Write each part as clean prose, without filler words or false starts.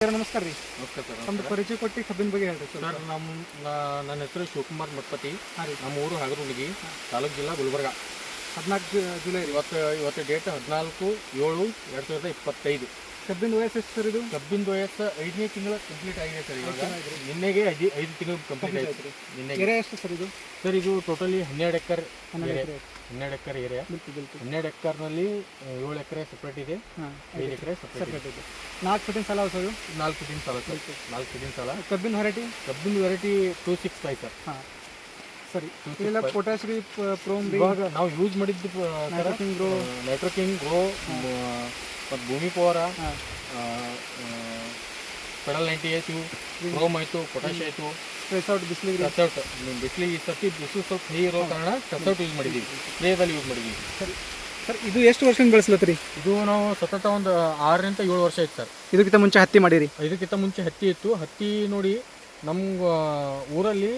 Sir ನಮಸ್ಕಾರ ರೀ. ನಮಸ್ಕಾರ ಸರ್. ನಮ್ದು ಪರಿಚಯ ಕೊಟ್ಟು ಕಬ್ಬಿನ ಬಗ್ಗೆ ಹೇಳ್ರಿ ಸರ್. ನನ್ನ ಹೆಸರು ಶಿವಕುಮಾರ್ ಮಠಪತಿ. ಹಾಂ ರೀ. ನಮ್ಮ ಊರು ಹಗರುಣಿಗಿ, ತಾಲೂಕು ಜಿಲ್ಲಾ ಗುಲ್ಬರ್ಗ. 14 ಜುಲೈ ರೀ. ಇವತ್ತು ಡೇಟ್ 14/7/2025. ಕಬ್ಬಿನ ವಯಸ್ಸು ಎಷ್ಟು ಸರ್ ಇದು? ಕಬ್ಬಿನ ವಯಸ್ಸು 5ನೇ ತಿಂಗಳು ಕಂಪ್ಲೀಟ್ ಆಗಿದೆ ಸರ್. ಇವಾಗ ನಿನ್ನೆಗೆ 5 ತಿಂಗಳು ಕಂಪ್ಲೀಟ್ ಆಯ್ತು. ನಿನ್ನೆಗೆ ಎರೆ ಎಷ್ಟು ಸರ್ ಇದು? ಸರ್ ಇದು ಟೋಟಲಿ 12 ಎಕರೆ. 12 ಎಕರೆ ಏರಿಯಾ. 12 ಎಕರ್ನಲ್ಲಿ 7 ಎಕರೆ ಸಪ್ರೇಟ್ ಇದೆ, 5 ಎಕರೆ ಸಪ್ರೇಟ್ ಇದೆ. 4 ಫೀಟಿನ ಸಾಲ ಸರ್ ಇದು? 4 ಫೀಟಿನ ಸಾಲ ಸರ್. 4 ಫೀಟಿನ ಸಾಲ. ಕಬ್ಬಿನ ವೆರೈಟಿ 265 ಸರ್. ಹಾಂ ಸರಿ. ಇದೆಲ್ಲ ಪೊಟ್ಯಾಶ್ ರೀ, ಪ್ರೋಮ್ ರೀ. ಇವಾಗ ನಾವು ಯೂಸ್ ಮಾಡಿದ್ದು ನೈಟ್ರೋಕಿಂಗ್ ಗ್ರೋ ಮತ್ತು ಭೂಮಿ ಪವರ, ಪೆಡಲ್ 98, ಕ್ರೋಮ್ ಆಯಿತು, ಪೊಟ್ಯಾಶ್ ಆಯಿತು, ರೆಸಾರ್ಟ್ ಬಿಸಿಲಿಗೆ ಟಚೌಟ್. ಬಿಸಿಲಿಗೆ ಈ ಸರ್ತಿ ಬಿಸಿಲು ಸ್ವಲ್ಪ ಕೈ ಇರೋ ಕಾರಣ ಟಚೌಟ್ ಯೂಸ್ ಮಾಡಿದ್ದೀವಿ, ಸ್ಪ್ರೇದಲ್ಲಿ ಯೂಸ್ ಮಾಡಿದ್ದೀವಿ. ಸರಿ ಸರ್, ಇದು ಎಷ್ಟು ವರ್ಷದಿಂದ ಬೆಳೆಸ್ಲತ್ತೀರಿ? ಇದು ನಾವು ಸತತ ಒಂದು 6ರಿಂದ 7 ವರ್ಷ ಆಯ್ತು ಸರ್. ಇದಕ್ಕಿಂತ ಮುಂಚೆ ಹತ್ತಿ ಮಾಡಿರಿ? ಇದಕ್ಕಿಂತ ಮುಂಚೆ ಹತ್ತಿ ಇತ್ತು. ಹತ್ತಿ ನೋಡಿ ನಮ್ಮ ಊರಲ್ಲಿ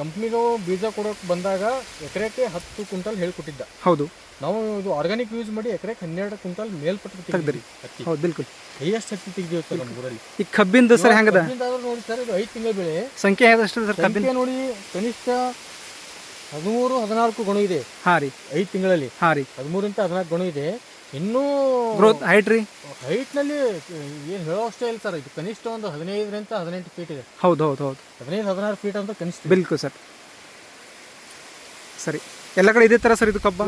ಕಂಪ್ನಿದು ಬೀಜ ಕೊಡೋಕೆ ಬಂದಾಗ ಎಕರೆಗೆ 10 ಕ್ವಿಂಟಲ್ ಹೇಳ್ಕೊಟ್ಟಿದ್ದ. ಹೌದು. ನಾವು ಇದು ಆರ್ಗಾನಿಕ್ ಯೂಸ್ ಮಾಡಿ ಎಕರೆಗೆ 12 ಕ್ವಿಂಟಲ್ ಮೇಲ್ಪಟ್ಟು ತೆಗೆದ್ರಿ ಹತ್ತಿ. ಹೌದು, ಬಿಲ್ಕುಲ್. ಹೈಯೆಸ್ಟ್ ಹತ್ತಿ ತೆಗೆದಿವಿ ಸರ್ ನಮ್ಮ ಊರಲ್ಲಿ. ಈ ಕಬ್ಬಿಂದು ಸರ್ ಹೆಂಗದ ನೋಡಿ ಸರ್, ಇದು 5 ತಿಂಗಳ ಬೆಳೆ. ಸಂಖ್ಯೆ ಎಷ್ಟು ಸರ್ ಕಬ್ಬಿನ? ನೋಡಿ ಕನಿಷ್ಠ 13-14 ಗಣು ಇದೆ. ಹಾಂ ರೀ. 5 ತಿಂಗಳಲ್ಲಿ. ಹಾಂ ರೀ. 13-14 ಗಣು ಇದೆ. ಇನ್ನೂ ಗ್ರೋತ್ ಹೈಟ್ ರೀ? ಹೈಟ್ನಲ್ಲಿ ಏನು ಹೇಳೋ ಅಷ್ಟೇ ಇಲ್ಲ ಸರ್. ಇದು ಕನಿಷ್ಠ ಒಂದು 15-18 ಫೀಟ್ ಇದೆ. ಹೌದು ಹೌದು ಹೌದು. 15-16 ಫೀಟ್ ಅಂತ ಕನಿಷ್ಠ. ಬಿಲ್ಕುಲ್ ಸರ್. ಸರಿ, ಎಲ್ಲ ಕಡೆ ಇದೇ ಥರ ಸರ್ ಇದು ಕಬ್ಬ?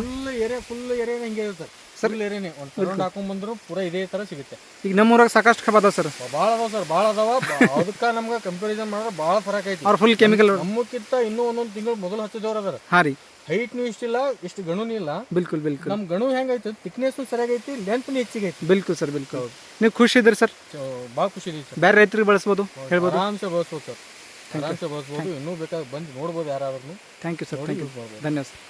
ಫುಲ್ ಏರಿಯಾನೇ ಹಿಂಗೆ ಇದೆ ಸರ್. ಫುಲ್ ಏರಿಯಾನೇ ಒಂದು ರೌಂಡ್ ಹಾಕೊಂಡ್ ಬಂದ್ರು ಪೂರಾ ಇದೇ ಥರ ಸಿಗುತ್ತೆ. ಈಗ ನಮ್ಮೂರಾಗ ಸಾಕಷ್ಟು ಕಬ್ಬ ಅದಾವ ಸರ್. ಭಾಳ ಅದಾವ ಸರ್, ಭಾಳ ಅದಾವ. ಅದಕ್ಕೆ ನಮ್ಗೆ ಕಂಪ್ಯಾರಿಸನ್ ಮಾಡಿದ್ರೆ ಭಾಳ ಫರಕ್ ಐತಿ. ಅವ್ರು ಫುಲ್ ಕೆಮಿಕಲ್. ನಮ್ಮಕ್ಕಿಂತ ಇನ್ನೂ ಒಂದೊಂದು ತಿಂಗಳು ಮೊದಲು ಹಚ್ಚಿದವ್ರು ಅದಾರ. ಹಾಂ ರೀ. ಹೈಟ್ನು ಇಷ್ಟಿಲ್ಲ, ಇಷ್ಟು ಗಣುನೂ ಇಲ್ಲ. ಬಿಲ್ಕುಲ್ ಬಿಲ್ಕುಲ್. ನಮ್ಮ ಗಣು ಹೆಂಗೈತೆ, ಥಿಕ್ನೆಸ್ಸು ಸರಿಯಾಗೈತಿ, ಲೆಂತ್ನು ಹೆಚ್ಚಿಗೈತಿ. ಬಿಲ್ಕುಲ್ ಸರ್, ಬಿಲ್ಕುಲ್. ನೀವು ಖುಷಿ ಇದ್ರಿ ಸರ್? ಭಾಳ ಖುಷಿ ಇದೆ ಸರ್. ಬೇರೆ ರೈತರಿಗೆ ಬಳಸ್ಬೋದು ಹೇಳ್ಬೋದು? ಆರಾಮ್ಸೆ ಬಳಸ್ಬೋದು ಸರ್, ಆರಾಮ್ಸೆ ಬಳಸ್ಬೋದು. ಇನ್ನೂ ಬೇಕಾದ್ರೆ ಬಂದು ನೋಡ್ಬೋದು ಯಾರಾದ್ರೂ. Thank you sir, thank you, ಧನ್ಯವಾದ ಸರ್.